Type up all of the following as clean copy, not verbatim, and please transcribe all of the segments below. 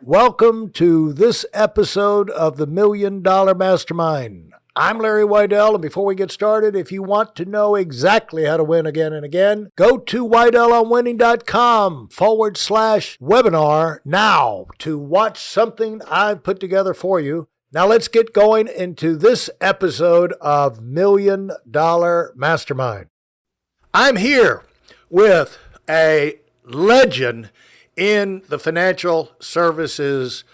Welcome to this episode of the Million Dollar Mastermind. I'm Larry Weidel, and before we get started, if you want to know exactly how to win again and again, go to weidelonwinning.com/webinar now to watch something I've put together for you. Now let's get going into this episode of Million Dollar Mastermind. I'm here with a legend in the financial services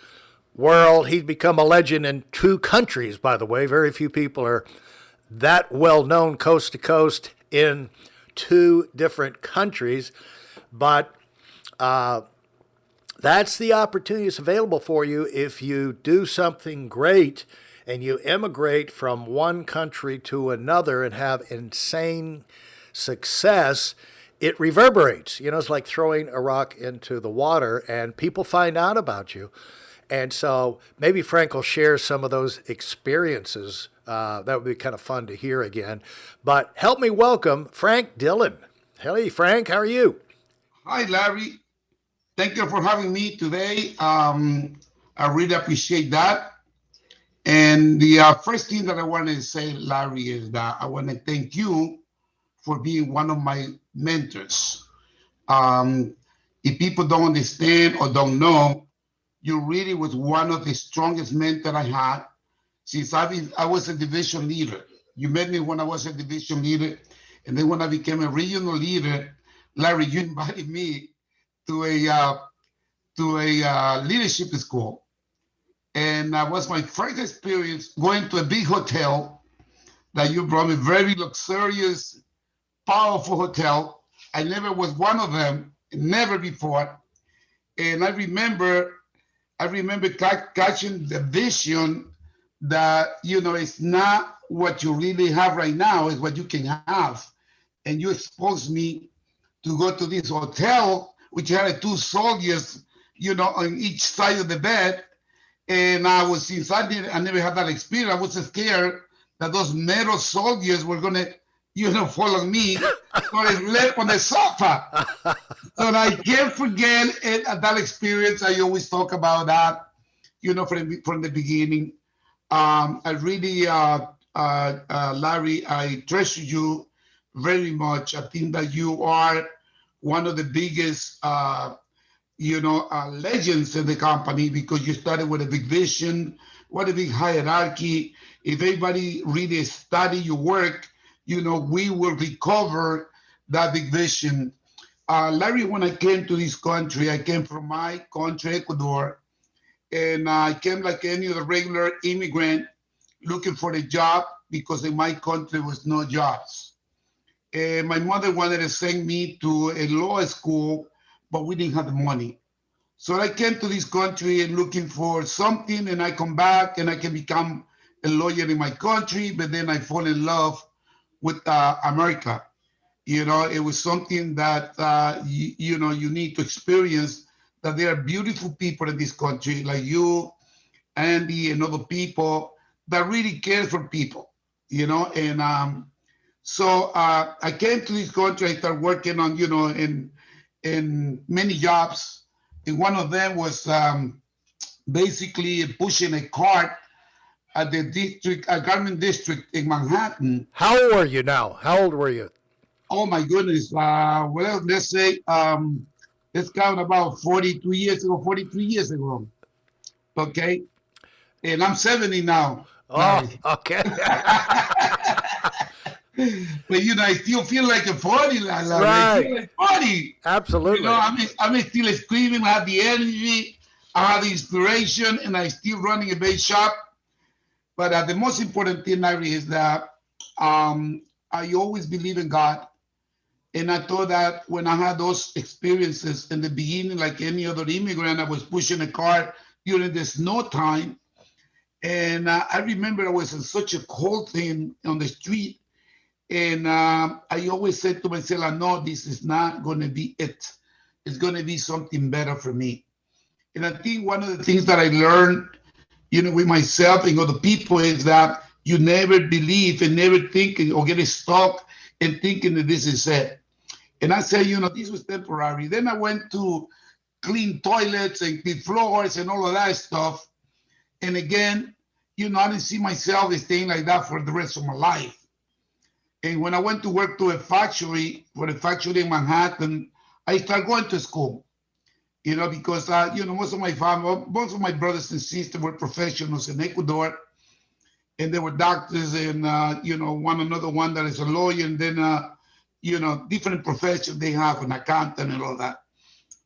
world. He's become a legend in two countries, by the way. Very few people are that well known coast to coast in two different countries. But that's the opportunity that's available for you if you do something great and you immigrate from one country to another and have insane success. It reverberates. It's like throwing a rock into the water and people find out about you. And so maybe Frank will share some of those experiences. That would be kind of fun to hear again. But help me welcome Frank Dillion. Hey, Frank, how are you? Hi, Larry. Thank you for having me today. I really appreciate that. And the first thing that I want to say, Larry, is that I want to thank you for being one of my mentors. If people don't understand or don't know, you really was one of the strongest mentors I had since I was a division leader. You met me when I was a division leader, and then when I became a regional leader, Larry, you invited me to a leadership school, and that was my first experience going to a big hotel that you brought me, very luxurious, powerful hotel. I never was one of them, never before. And I remember catching the vision that, it's not what you really have right now, is what you can have. And you exposed me to go to this hotel, which had two soldiers, on each side of the bed. And since I never had that experience, I was scared that those metal soldiers were going to follow me, so I slept on the sofa. So I can't forget it, that experience. I always talk about that, from the beginning. I really, Larry, I treasure you very much. I think that you are one of the biggest, legends in the company, because you started with a big vision, what a big hierarchy. If everybody really study your work, we will recover that big vision. Larry, when I came to this country, I came from my country, Ecuador, and I came like any other regular immigrant looking for a job because in my country was no jobs. And my mother wanted to send me to a law school, but we didn't have the money. So I came to this country and looking for something, and I come back and I can become a lawyer in my country, but then I fall in love with America. It was something that, you need to experience, that there are beautiful people in this country like you, Andy, and other people that really care for people, and so I came to this country. I started working on, in many jobs. And one of them was basically pushing a cart at the garment district in Manhattan. How old are you now? How old were you? Oh my goodness. Well, let's say, let's count about 42 years ago, 43 years ago. Okay. And I'm 70 now. Oh, okay. But I still feel like a 40. Right. I feel like 40. Absolutely. I'm still screaming. I have the energy. I have the inspiration, and I still running a bait shop. But the most important thing, Larry, is that I always believe in God. And I thought that when I had those experiences in the beginning, like any other immigrant, I was pushing a car during the snow time. And I remember I was in such a cold thing on the street. And I always said to myself, no, this is not going to be it. It's going to be something better for me. And I think one of the things that I learned, with myself and other people, is that you never believe and never think or get stuck in thinking that this is it. And I said, this was temporary. Then I went to clean toilets and clean floors and all of that stuff. And again, I didn't see myself staying like that for the rest of my life. And when I went to work to a factory, for a factory in Manhattan, I started going to school, because, most of my family, most of my brothers and sisters were professionals in Ecuador, and they were doctors and, one that is a lawyer, and then, different professions they have, an accountant and all that.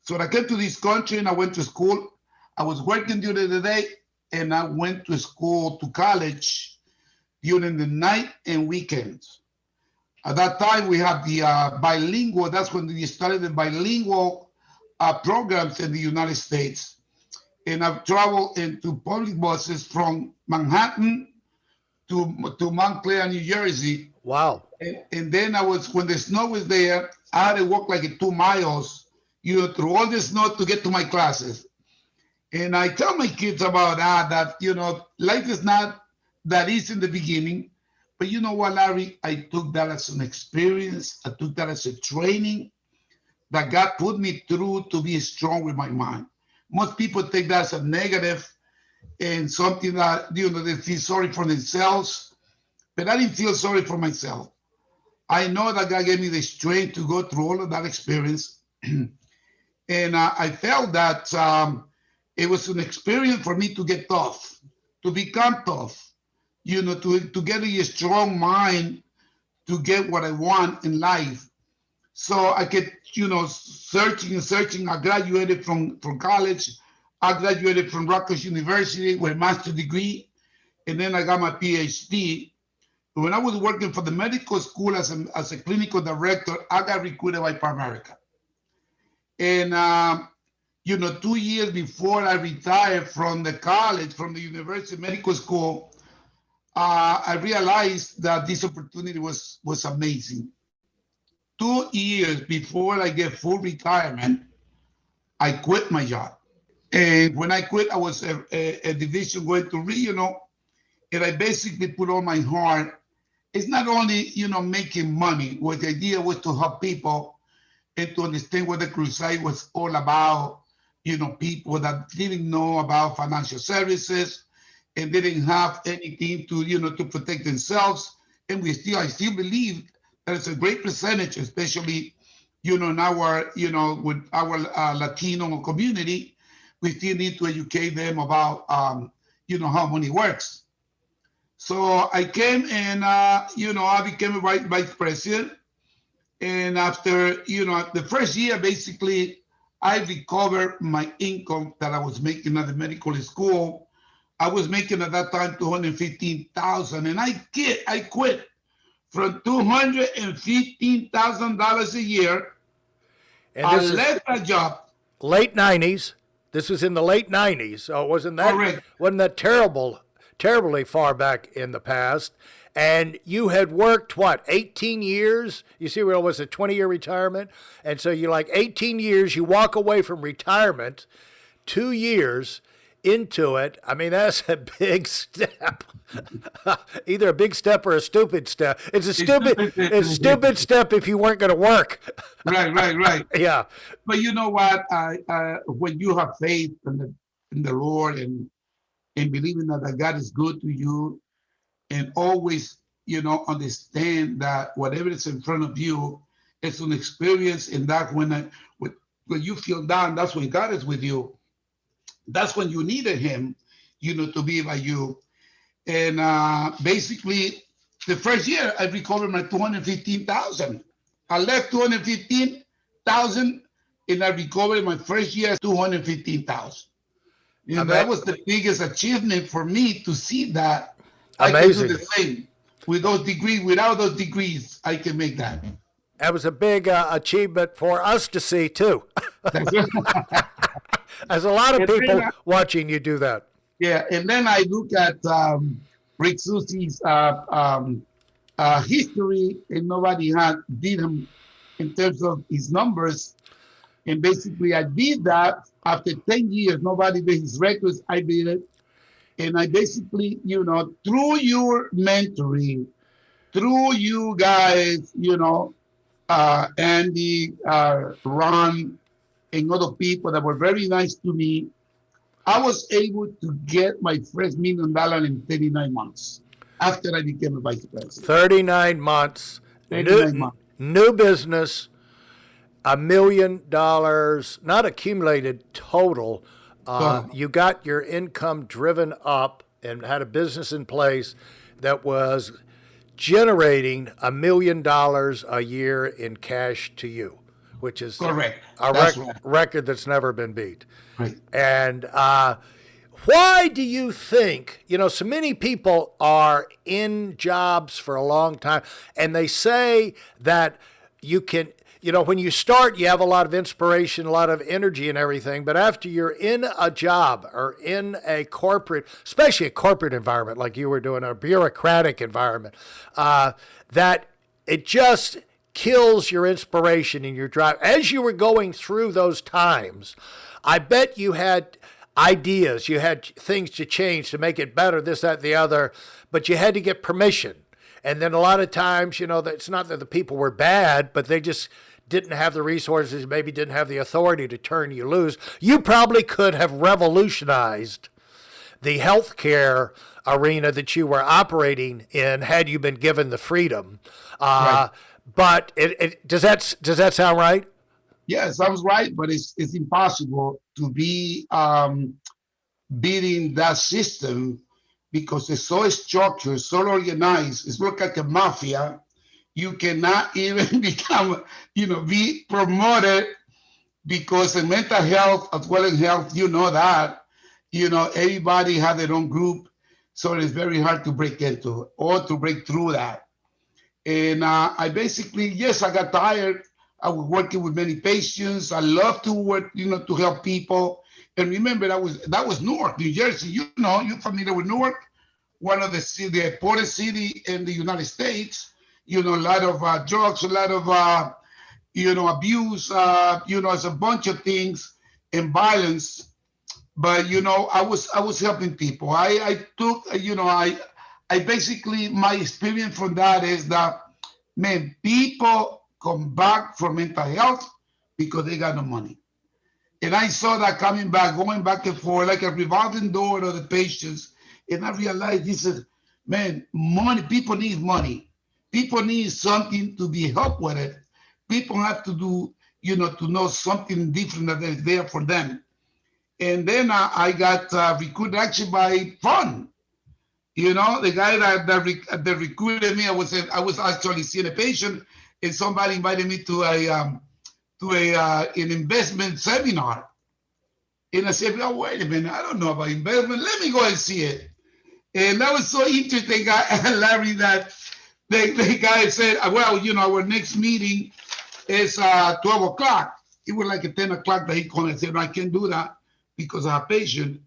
So I came to this country and I went to school. I was working during the day and I went to school, to college during the night and weekends. At that time, we had the bilingual. That's when we started the bilingual programs in the United States. And I've traveled into public buses from Manhattan to Montclair, New Jersey. Wow. And then when the snow was there, I had to walk like 2 miles, through all the snow to get to my classes. And I tell my kids about that, life is not that easy in the beginning. But you know what, Larry? I took that as an experience. I took that as a training that God put me through to be strong with my mind. Most people take that as a negative and something that, they feel sorry for themselves. But I didn't feel sorry for myself. I know that God gave me the strength to go through all of that experience. And I felt that it was an experience for me to get tough, to become tough. To get a strong mind to get what I want in life. So I kept, searching and searching. I graduated from college. I graduated from Rutgers University with a master's degree. And then I got my PhD. When I was working for the medical school as a clinical director, I got recruited by Pharmaca. And, 2 years before I retired from the college, from the University Medical School, I realized that this opportunity was amazing. 2 years before I get full retirement, I quit my job. And when I quit, I was a division going to regional, and I basically put all my heart. It's not only, making money, what the idea was to help people and to understand what the crusade was all about, people that didn't know about financial services, and they didn't have anything to, to protect themselves. And I still believe that it's a great percentage, especially, in our, with our Latino community, we still need to educate them about, how money works. So I came and, I became a vice president. And after, the first year, basically, I recovered my income that I was making at the medical school. I was making at that time $215,000, and I quit from $215,000 a year. And I left that job. Late 90s. This was in the late 90s. So it wasn't Correct. terribly far back in the past. And you had worked, 18 years? You see, it was a 20-year retirement. And so you're 18 years, you walk away from retirement, 2 years into it. I mean, that's a big step. Either a big step or a stupid step. It's a stupid step if you weren't going to work. Right. Yeah. But you know what? When you have faith in the Lord and believing that God is good to you, and always, understand that whatever is in front of you, it's an experience, and that when you feel down, that's when God is with you. That's when you needed Him, to be by you. And basically, the first year I recovered my $215,000. I left $215,000, and I recovered my first year $215,000. And that was the biggest achievement for me, to see that amazing. I can do the same with those degrees. Without those degrees, I can make that. That was a big achievement for us to see too. There's a lot of people watching you do that. Yeah, and then I look at Rick Susie's history, and nobody did him in terms of his numbers. And basically, I did that after 10 years. Nobody did his records. I did it. And I basically, through your mentoring, through you guys, Andy, Ron, and other people that were very nice to me, I was able to get my first $1 million in 39 months after I became a vice president. 39 months, 39 months. new business, $1 million, not accumulated total. So, You got your income driven up and had a business in place that was generating $1 million a year in cash to you, which is correct. a That's right. record that's never been beat. Right. And why do you think, so many people are in jobs for a long time and they say that you can, when you start, you have a lot of inspiration, a lot of energy and everything. But after you're in a job or in a corporate, especially a corporate environment like you were doing, a bureaucratic environment, that it just kills your inspiration and your drive. As you were going through those times, I bet you had ideas, you had things to change to make it better, this, that, the other, but you had to get permission. And then a lot of times, it's not that the people were bad, but they just didn't have the resources, maybe didn't have the authority to turn you loose. You probably could have revolutionized the healthcare arena that you were operating in had you been given the freedom. Right. But does that sound right? Yes, I was right, but it's impossible to be beating that system because it's so structured, so organized. It's like a mafia. You cannot even become, be promoted because in mental health as well as health, that, everybody has their own group. So it's very hard to break into or to break through that. And I basically, yes, I got tired. I was working with many patients. I love to work, to help people. And remember, that was Newark, New Jersey. You're familiar with Newark, one of the poorest city in the United States. A lot of drugs, a lot of abuse. It's a bunch of things and violence. But I was helping people. I took, I basically, my experience from that is that, man, people come back from mental health because they got no money. And I saw that coming back, going back and forth, like a revolving door of the patients. And I realized this is, man, money, people need money. People need something to be helped with it. People have to do, to know something different that is there for them. And then I got recruited actually by fun. The guy that recruited me, I was actually seeing a patient, and somebody invited me to an investment seminar. And I said, "Oh, wait a minute, I don't know about investment. Let me go and see it." And that was so interesting, Larry, that the guy said, "Well, our next meeting is 12 o'clock." It was like at 10 o'clock that he called and said, "No, I can't do that because I have a patient."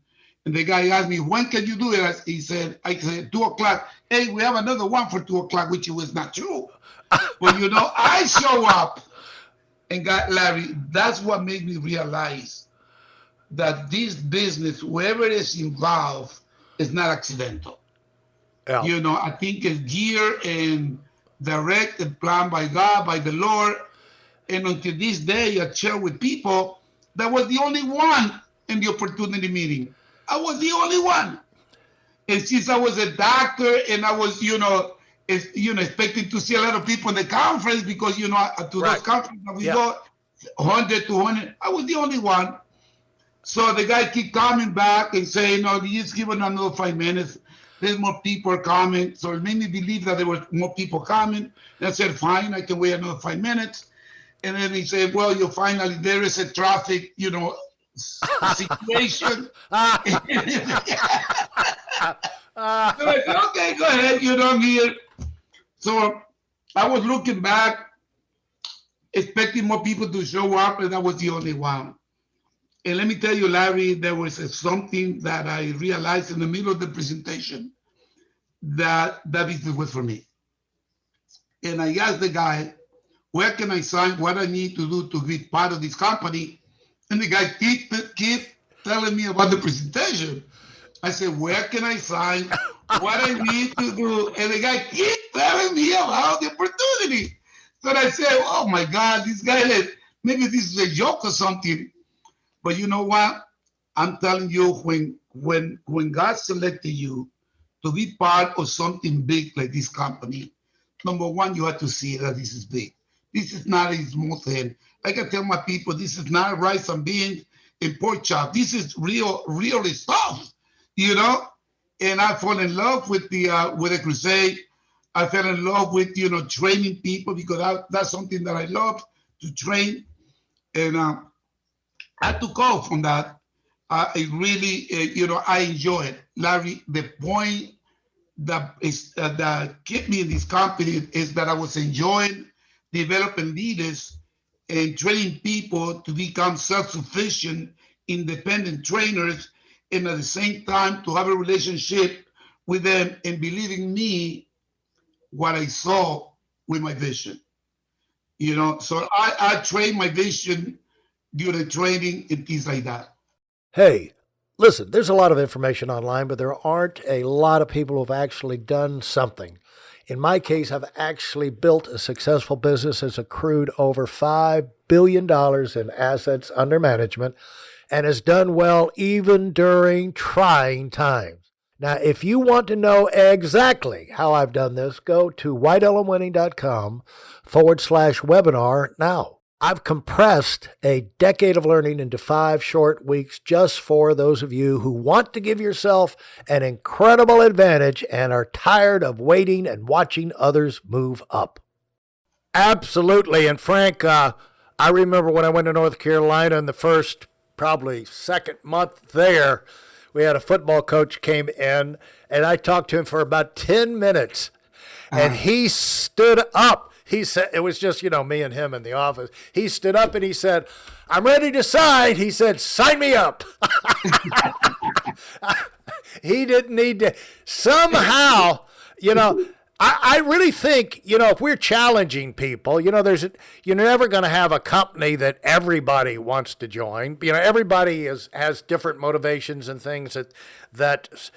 And the guy asked me, "When can you do it?" I said, 2 o'clock. Hey, we have another one for 2 o'clock, which was not true. But, I show up and got Larry. That's what made me realize that this business, whoever is involved, is not accidental. Yeah. I think it's geared and direct and planned by God, by the Lord. And until this day, I share with people that was the only one in the opportunity meeting. I was the only one. And since I was a doctor and I was, expecting to see a lot of people in the conference because, to right. Those conferences we go 100 to 100, I was the only one. So the guy keep coming back and saying, "No, just give it another 5 minutes. There's more people coming." So it made me believe that there were more people coming. And I said, "Fine, I can wait another 5 minutes." And then he said, "Well, finally, there is a traffic, situation." So I said, "Okay, go ahead, I'm here." So I was looking back, expecting more people to show up, and I was the only one. And let me tell you, Larry, there was something that I realized in the middle of the presentation that business was for me. And I asked the guy, "Where can I sign? What I need to do to be part of this company?" And the guy keep telling me about the presentation. I said, "Where can I sign? What I need to do?" And the guy keep telling me about the opportunity. So I said, "Oh my God, this guy, maybe this is a joke or something." But you know what? I'm telling you, when God selected you to be part of something big like this company, number one, you have to see that this is big. This is not a small thing. Like I tell my people, this is not rice and beans and pork chop. This is real stuff, you know. And I fall in love with the crusade. I fell in love with training people because that's something that I love to train. And I took off from that. I really, I enjoy it, Larry. The point that kept me in this company is that I was enjoying developing leaders and training people to become self-sufficient, independent trainers, and at the same time to have a relationship with them and believing me what I saw with my vision. So I train my vision during training and things like that. Hey, listen, there's a lot of information online, but there aren't a lot of people who've actually done something. In my case, I've actually built a successful business that's accrued over $5 billion in assets under management and has done well even during trying times. Now, if you want to know exactly how I've done this, go to whitelmwinning.com/webinar now. I've compressed a decade of learning into 5 short weeks just for those of you who want to give yourself an incredible advantage and are tired of waiting and watching others move up. Absolutely. And Frank, I remember when I went to North Carolina in the first, probably second month there, we had a football coach came in and I talked to him for about 10 minutes and he stood up. He said, it was just, me and him in the office. He stood up and he said, "I'm ready to sign." He said, "Sign me up." He didn't need to. Somehow, I really think, if we're challenging people, you're never going to have a company that everybody wants to join. Everybody has different motivations and things that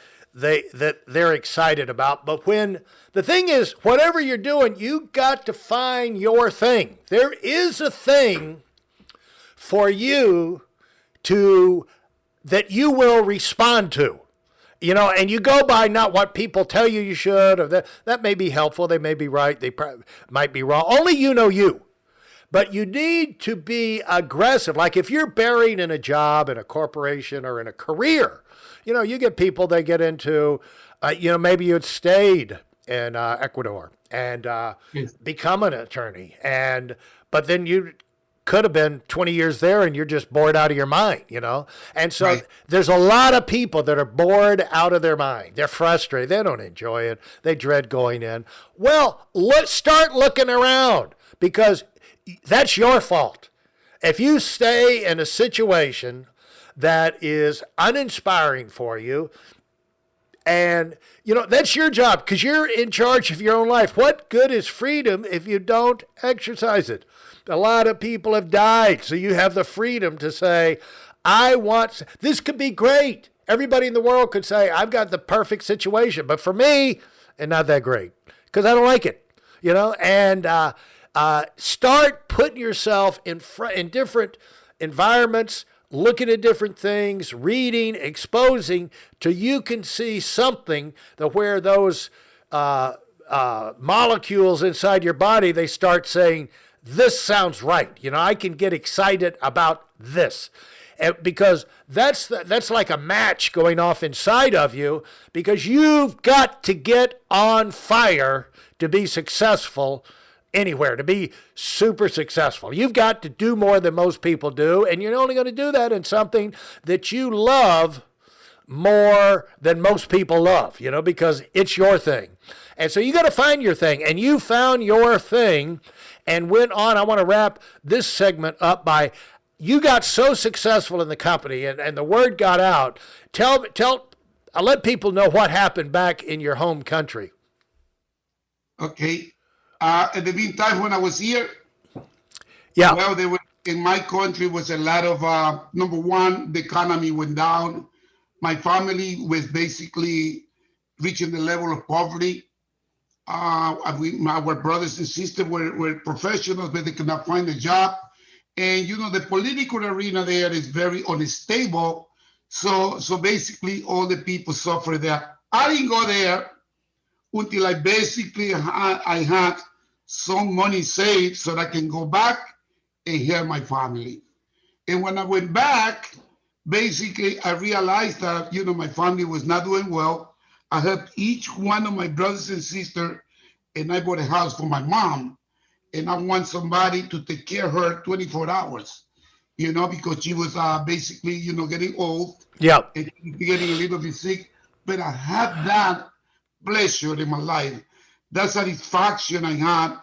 they're excited about. But when the thing is, whatever you're doing, you got to find your thing. There is a thing for you that you will respond to. And you go by not what people tell you you should, or that may be helpful. They may be right. They might be wrong. Only you know you. But you need to be aggressive. Like if you're buried in a job, in a corporation, or in a career, you get people they get into, maybe you'd stayed in Ecuador and become an attorney. But then you could have been 20 years there and you're just bored out of your mind, And so right. There's a lot of people that are bored out of their mind. They're frustrated. They don't enjoy it. They dread going in. Well, let's start looking around because that's your fault. If you stay in a situation that is uninspiring for you, and, that's your job because you're in charge of your own life. What good is freedom if you don't exercise it? A lot of people have died, so you have the freedom to say, this could be great. Everybody in the world could say, I've got the perfect situation. But for me, and not that great because I don't like it, and start putting yourself in different environments, looking at different things, reading, exposing, till you can see something that where those molecules inside your body, they start saying, this sounds right. I can get excited about this. Because that's like a match going off inside of you because you've got to get on fire to be successful anywhere, to be super successful. You've got to do more than most people do, and you're only going to do that in something that you love more than most people love, because it's your thing. And so you got to find your thing, and you found your thing and went on. I want to wrap this segment up by, you got so successful in the company and the word got out. I'll let people know what happened back in your home country. Okay. At the meantime, when I was here, well, in my country was a lot of, number one, the economy went down. My family was basically reaching the level of poverty. Our brothers and sisters were professionals, but they could not find a job. And the political arena there is very unstable. So basically all the people suffer there. I didn't go there until I had some money saved so that I can go back and help my family. And when I went back, basically I realized that my family was not doing well. I helped each one of my brothers and sisters, and I bought a house for my mom. And I want somebody to take care of her 24 hours, because she was basically, getting old. Yeah. And getting a little bit sick. But I had that pleasure in my life, that satisfaction I had,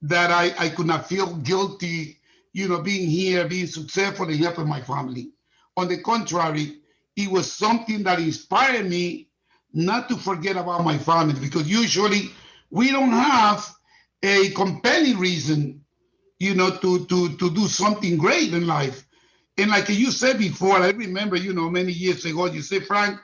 that I could not feel guilty, being here, being successful and helping my family. On the contrary, it was something that inspired me not to forget about my family, because usually we don't have a compelling reason, to do something great in life. And like you said before, I remember, many years ago, you said, Frank,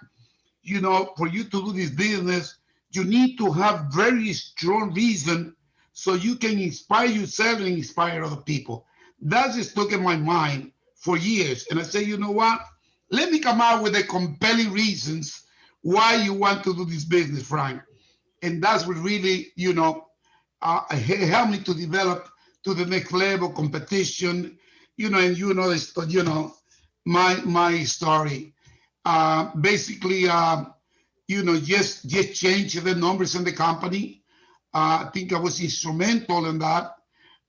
for you to do this business, you need to have very strong reason so you can inspire yourself and inspire other people. That just stuck in my mind for years. And I say, you know what? Let me come out with the compelling reasons why you want to do this business, Frank. And that's what really, helped me to develop to the next level competition, and my story. Basically, just change the numbers in the company. I think I was instrumental in that,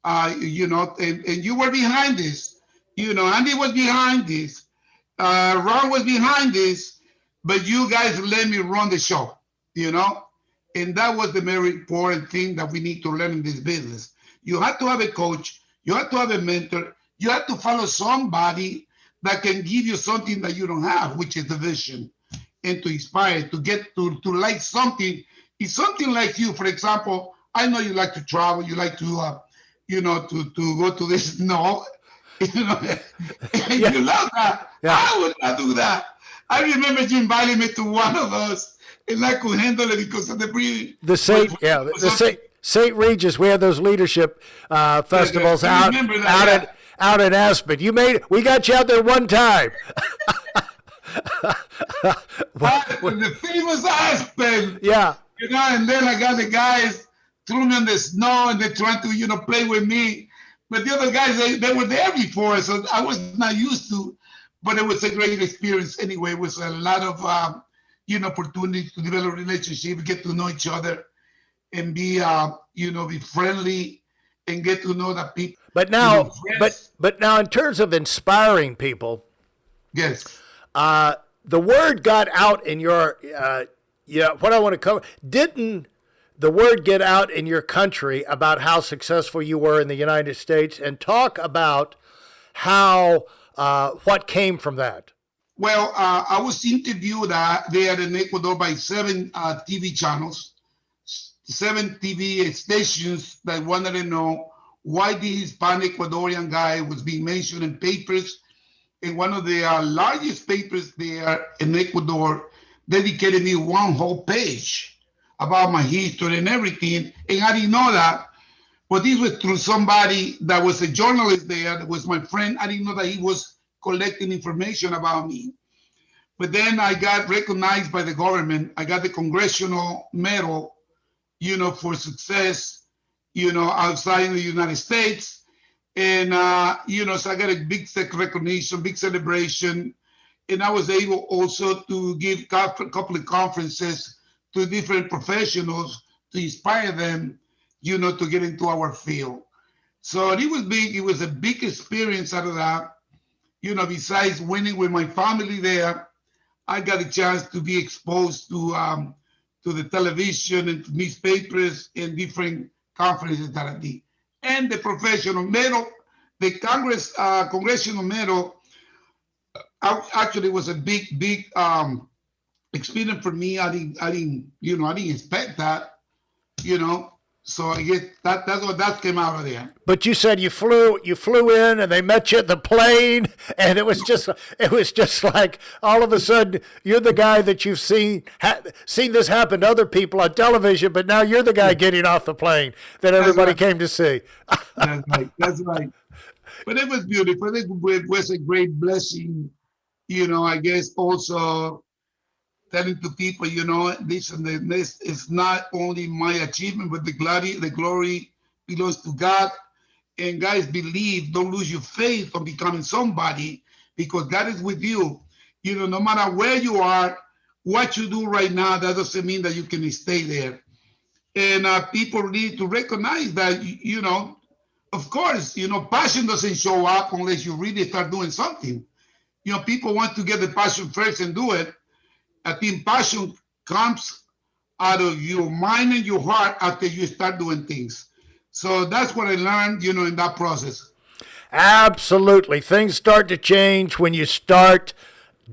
and you were behind this. Andy was behind this. Ron was behind this, but you guys let me run the show, and that was the very important thing that we need to learn in this business. You have to have a coach. You have to have a mentor. You have to follow somebody that can give you something that you don't have, which is the vision, and to inspire, to get to like something. It's something like you, for example. I know you like to travel. You like to, to go to this. No, You love that. Yeah. I would not do that. I remember you invited me to one of those, and I could handle it because of the breathing. The St. Regis. We had those leadership festivals out in Aspen. We got you out there one time. The famous Aspen. Yeah. And then I got the guys threw me in the snow and they tried to, play with me. But the other guys, they were there before, so I was not used to. But it was a great experience anyway. It was a lot of, opportunity to develop relationships, get to know each other, and be, be friendly, and get to know the people. But now, but now, in terms of inspiring people, yes, the word got out in your, what I want to cover. Didn't the word get out in your country about how successful you were in the United States? And talk about how what came from that. Well, I was interviewed there in Ecuador by 7 TV channels, 7 TV stations that wanted to know why the Hispanic Ecuadorian guy was being mentioned in papers. And one of the largest papers there in Ecuador dedicated me one whole page about my history and everything. And I didn't know that. But this was through somebody that was a journalist there, that was my friend. I didn't know that he was collecting information about me. But then I got recognized by the government. I got the Congressional medal, for success, outside the United States. And, so I got a big recognition, big celebration. And I was able also to give a couple of conferences to different professionals to inspire them, to get into our field. So it was big. It was a big experience out of that. Besides winning with my family there, I got a chance to be exposed to the television and newspapers and different conferences that I did. And the professional medal, the Congressional medal, actually was a big experience for me. I didn't expect that, So I guess that's what that came out of there. But you said you flew in and they met you at the plane, and it was just like all of a sudden you're the guy that you've seen this happen to other people on television, but now you're the guy getting off the plane that everybody came to see. That's right. But it was beautiful. It was a great blessing. I guess also telling to people, listen, this is not only my achievement, but the glory belongs to God. And guys, believe, don't lose your faith on becoming somebody, because God is with you. No matter where you are, what you do right now, that doesn't mean that you can stay there. And people need to recognize that, of course, passion doesn't show up unless you really start doing something. People want to get the passion first and do it. I think passion comes out of your mind and your heart after you start doing things. So that's what I learned, in that process. Absolutely. Things start to change when you start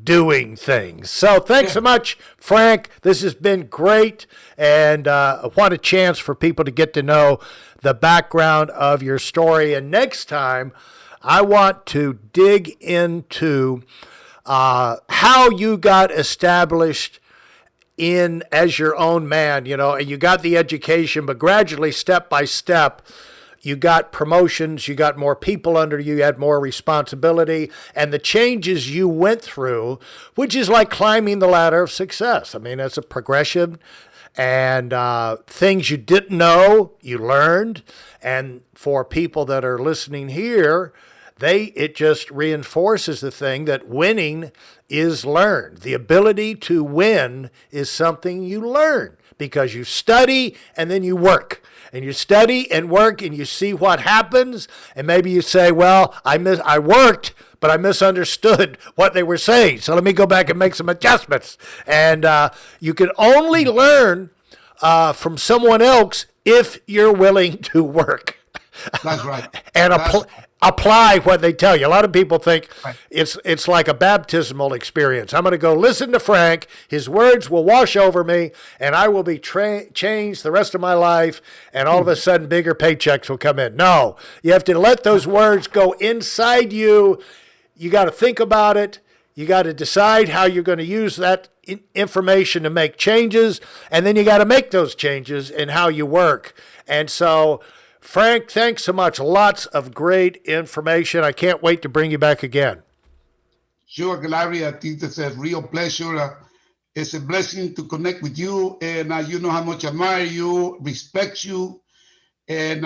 doing things. So thanks so much, Frank. This has been great. And what a chance for people to get to know the background of your story. And next time, I want to dig into how you got established as your own man, and you got the education, but gradually, step by step, you got promotions, you got more people under you, you had more responsibility, and the changes you went through, which is like climbing the ladder of success. I mean, it's a progression, and things you didn't know, you learned. And for people that are listening here, it just reinforces the thing that winning is learned. The ability to win is something you learn because you study and then you work. And you study and work and you see what happens. And maybe you say, well, I worked, but I misunderstood what they were saying. So let me go back and make some adjustments. And you can only learn from someone else if you're willing to work. That's right. And apply what they tell you. A lot of people think it's like a baptismal experience. I'm going to go listen to Frank. His words will wash over me, and I will be changed the rest of my life, and all of a sudden bigger paychecks will come in. No, you have to let those words go inside you. You got to think about it. You got to decide how you're going to use that information to make changes, and then you got to make those changes in how you work. And so, Frank, thanks so much. Lots of great information. I can't wait to bring you back again. Sure, Larry. I think it's a real pleasure. It's a blessing to connect with you. And you know how much I admire you, respect you, and,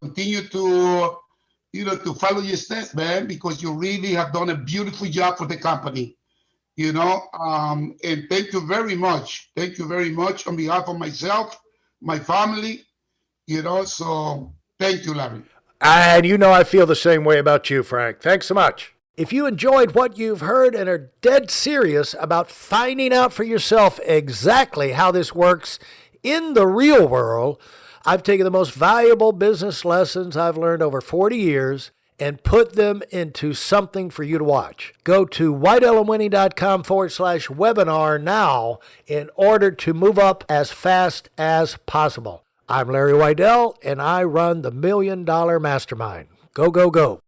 continue to, to follow your steps, man, because you really have done a beautiful job for the company, and thank you very much. Thank you very much on behalf of myself, my family. So thank you, Larry. And I feel the same way about you, Frank. Thanks so much. If you enjoyed what you've heard and are dead serious about finding out for yourself exactly how this works in the real world, I've taken the most valuable business lessons I've learned over 40 years and put them into something for you to watch. Go to whiteelemwinning.com/webinar now in order to move up as fast as possible. I'm Larry Weidel, and I run the $1 Million Mastermind. Go, go, go.